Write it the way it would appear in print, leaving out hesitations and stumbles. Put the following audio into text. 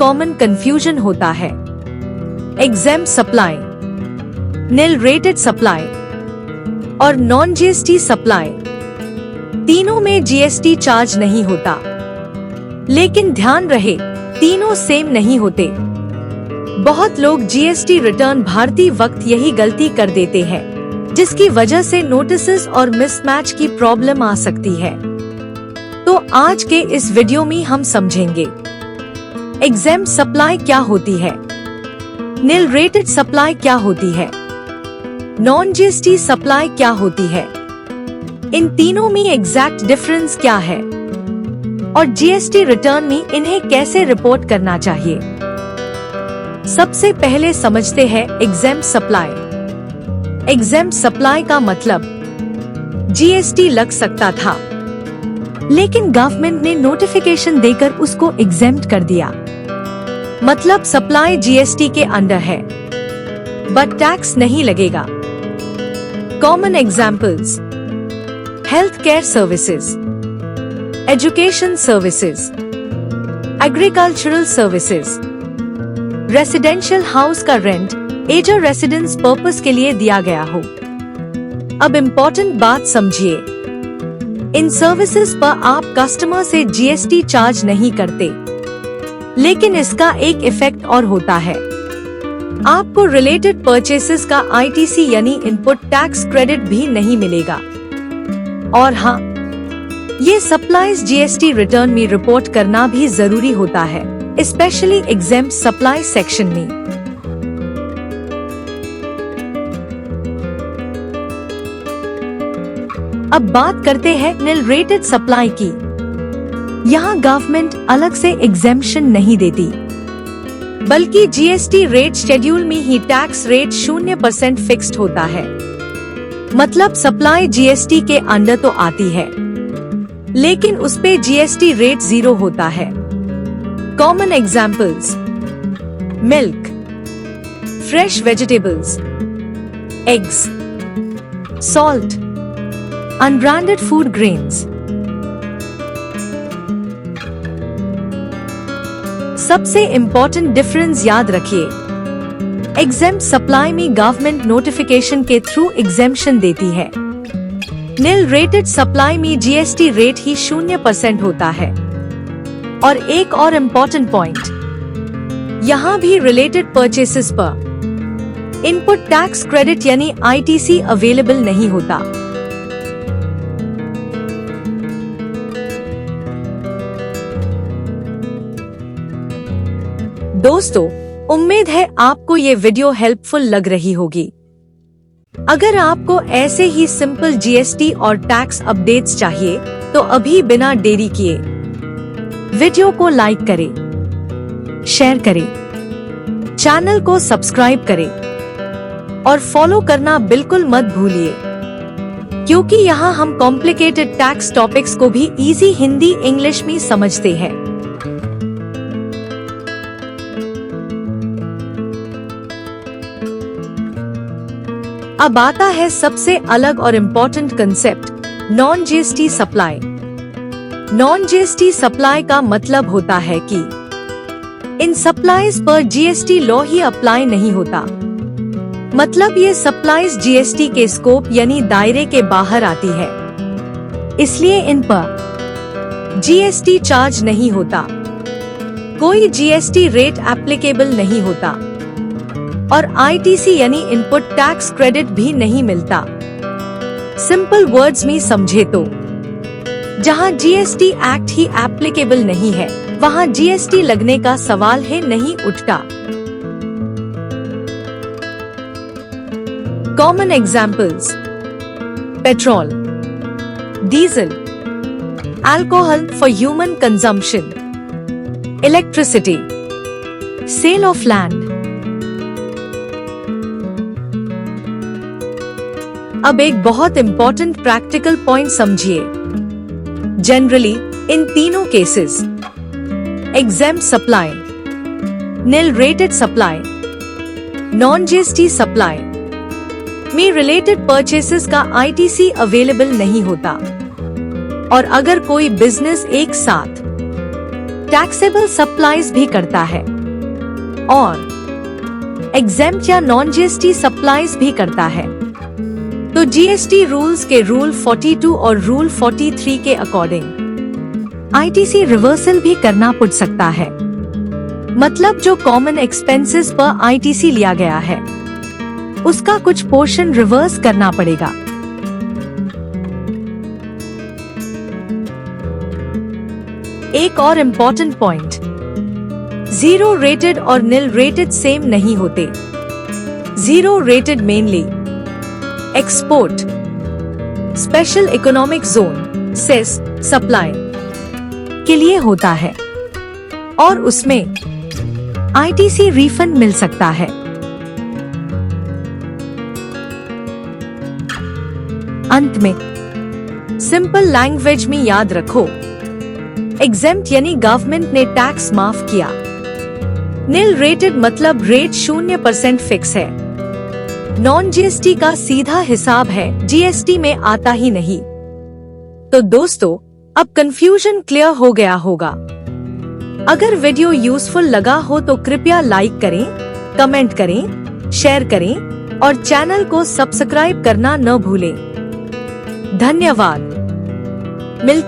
Common confusion होता है। Exempt supply, nil rated supply और नॉन जीएसटी सप्लाई, तीनों में जीएसटी चार्ज नहीं होता। लेकिन ध्यान रहे, तीनों सेम नहीं होते। बहुत लोग जीएसटी रिटर्न भरते वक्त यही गलती कर देते हैं, जिसकी वजह से नोटिसेस और मिसमैच की प्रॉब्लम आ सकती है। तो आज के इस वीडियो में हम समझेंगे एग्जेम्प्ट सप्लाई क्या होती है, निल रेटेड सप्लाई क्या होती है, नॉन जीएसटी सप्लाई क्या होती है, इन तीनों में एग्जैक्ट डिफरेंस क्या है और जीएसटी रिटर्न में इन्हें कैसे रिपोर्ट करना चाहिए। सबसे पहले समझते हैं एग्जेम्प्ट सप्लाई। एग्जेम्प्ट सप्लाई का मतलब जीएसटी लग सकता था, लेकिन गवर्नमेंट ने नोटिफिकेशन देकर उसको एग्जेम्प्ट कर दिया। मतलब सप्लाई जीएसटी के अंडर है, बट टैक्स नहीं लगेगा। Common examples: health care services, education services, agricultural services, residential house का रेंट एजर रेसिडेंस पर्पस के लिए दिया गया हो। अब इम्पोर्टेंट बात समझिए, इन सर्विसेज पर आप कस्टमर से जीएसटी चार्ज नहीं करते, लेकिन इसका एक इफेक्ट और होता है। आपको रिलेटेड परचेसेस का आईटीसी यानी इनपुट टैक्स क्रेडिट भी नहीं मिलेगा। और हाँ, ये सप्लाईज जीएसटी रिटर्न में रिपोर्ट करना भी जरूरी होता है, स्पेशली एग्जेम्प्ट सप्लाई सेक्शन में। अब बात करते हैं निल रेटेड सप्लाई की। यहाँ गवर्नमेंट अलग से एग्जेम्पशन नहीं देती, बल्कि जीएसटी रेट शेड्यूल में ही टैक्स रेट 0% फिक्स्ड होता है। मतलब सप्लाई जीएसटी के अंडर तो आती है, लेकिन उस पे जीएसटी रेट 0 होता है। Common examples: milk, fresh vegetables, eggs, salt, unbranded food grains. सबसे इम्पोर्टेंट डिफरेंस याद रखिए, एग्जेम्प्ट सप्लाई में गवर्नमेंट नोटिफिकेशन के थ्रू एग्जेम्पशन देती है। निल रेटेड सप्लाई में जीएसटी रेट ही 0% होता है। और एक और इम्पोर्टेंट पॉइंट, यहाँ भी रिलेटेड परचेसेस पर इनपुट टैक्स क्रेडिट यानी आईटीसी अवेलेबल नहीं होता। दोस्तों, उम्मीद है आपको ये वीडियो हेल्पफुल लग रही होगी। अगर आपको ऐसे ही सिंपल जीएसटी और टैक्स अपडेट्स चाहिए, तो अभी बिना देरी किए वीडियो को लाइक करें, शेयर करें, चैनल को सब्सक्राइब करें और फॉलो करना बिल्कुल मत भूलिए, क्योंकि यहाँ हम कॉम्प्लिकेटेड टैक्स टॉपिक्स को भी इजी हिंदी इंग्लिश में समझते हैं। अब आता है सबसे अलग और important concept, non GST supply. Non GST supply का मतलब होता है कि इन सप्लाईज पर जीएसटी लॉ ही अप्लाई नहीं होता। मतलब ये सप्लाईज जीएसटी के स्कोप यानी दायरे के बाहर आती है, इसलिए इन पर जीएसटी चार्ज नहीं होता, कोई जीएसटी रेट एप्लीकेबल नहीं होता और आईटीसी यानी इनपुट टैक्स क्रेडिट भी नहीं मिलता। सिंपल वर्ड्स में समझे तो, जहां जीएसटी एक्ट ही एप्लीकेबल नहीं है, वहां जीएसटी लगने का सवाल ही नहीं उठता। Common examples: petrol, diesel, alcohol for human consumption, electricity, sale of land. अब एक बहुत इंपॉर्टेंट प्रैक्टिकल पॉइंट समझिए। जनरली इन तीनों cases, exempt supply, nil rated supply, non GST supply में रिलेटेड परचेसेस का आईटीसी अवेलेबल नहीं होता। और अगर कोई बिजनेस एक साथ टैक्सेबल सप्लाईज भी करता है और एग्जेम्प्ट या नॉन जीएसटी सप्लाईज भी करता है। तो जीएसटी रूल्स के रूल 42 और रूल 43 के अकॉर्डिंग आईटीसी रिवर्सल भी करना पड़ सकता है। मतलब जो कॉमन एक्सपेंसेस पर आईटीसी लिया गया है उसका कुछ पोर्शन रिवर्स करना पड़ेगा। एक और इम्पोर्टेंट पॉइंट, जीरो रेटेड और निल रेटेड सेम नहीं होते। Zero rated mainly export, special economic zone cess supply के लिए होता है और उसमें आईटीसी रिफंड मिल सकता है। अंत में सिंपल लैंग्वेज में याद रखो, एग्जेम्प्ट यानी गवर्नमेंट ने टैक्स माफ किया। निल रेटेड मतलब रेट 0% फिक्स है। नॉन जीएसटी का सीधा हिसाब है, जीएसटी में आता ही नहीं। तो दोस्तों, अब कंफ्यूजन क्लियर हो गया होगा। अगर वीडियो यूजफुल लगा हो तो कृपया लाइक करें, कमेंट करें, शेयर करें और चैनल को सब्सक्राइब करना न भूलें। धन्यवाद।